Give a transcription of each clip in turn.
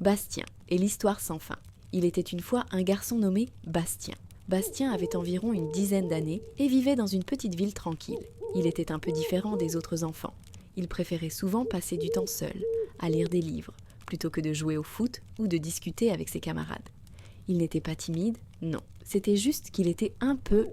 Bastien et l'histoire sans fin. Il était une fois un garçon nommé Bastien. Bastien avait environ une dizaine d'années et vivait dans une petite ville tranquille. Il était un peu différent des autres enfants. Il préférait souvent passer du temps seul, à lire des livres, plutôt que de jouer au foot ou de discuter avec ses camarades. Il n'était pas timide, non. C'était juste qu'il était un peu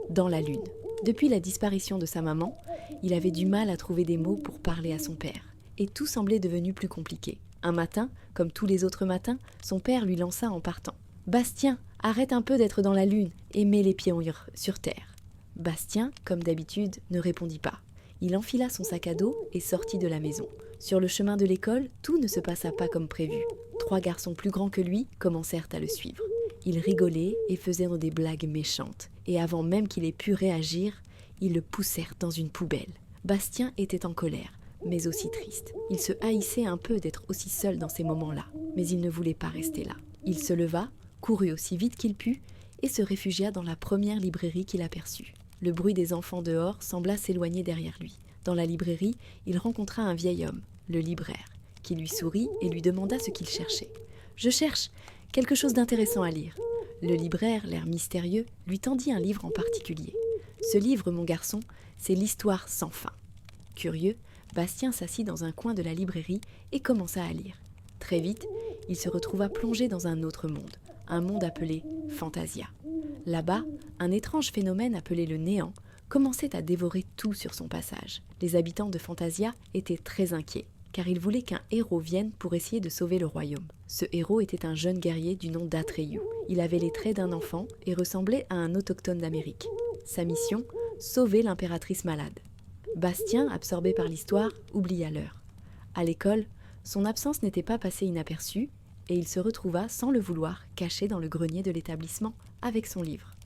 dans la lune. Depuis la disparition de sa maman, il avait du mal à trouver des mots pour parler à son père. Et tout semblait devenu plus compliqué. Un matin, comme tous les autres matins, son père lui lança en partant. « Bastien, arrête un peu d'être dans la lune et mets les pieds sur terre. » Bastien, comme d'habitude, ne répondit pas. Il enfila son sac à dos et sortit de la maison. Sur le chemin de l'école, tout ne se passa pas comme prévu. 3 garçons plus grands que lui commencèrent à le suivre. Ils rigolaient et faisaient des blagues méchantes. Et avant même qu'il ait pu réagir, ils le poussèrent dans une poubelle. Bastien était en colère, mais aussi triste. Il se haïssait un peu d'être aussi seul dans ces moments-là, mais il ne voulait pas rester là. Il se leva, courut aussi vite qu'il put et se réfugia dans la première librairie qu'il aperçut. Le bruit des enfants dehors sembla s'éloigner derrière lui. Dans la librairie, il rencontra un vieil homme, le libraire, qui lui sourit et lui demanda ce qu'il cherchait. « Je cherche quelque chose d'intéressant à lire. » Le libraire, l'air mystérieux, lui tendit un livre en particulier. « Ce livre, mon garçon, c'est l'histoire sans fin. » Curieux, Bastien s'assit dans un coin de la librairie et commença à lire. Très vite, il se retrouva plongé dans un autre monde, un monde appelé Fantasia. Là-bas, un étrange phénomène appelé le néant commençait à dévorer tout sur son passage. Les habitants de Fantasia étaient très inquiets, car ils voulaient qu'un héros vienne pour essayer de sauver le royaume. Ce héros était un jeune guerrier du nom d'Atreyu. Il avait les traits d'un enfant et ressemblait à un autochtone d'Amérique. Sa mission, sauver l'impératrice malade. Bastien, absorbé par l'histoire, oublia l'heure. À l'école, son absence n'était pas passée inaperçue et il se retrouva, sans le vouloir, caché dans le grenier de l'établissement avec son livre.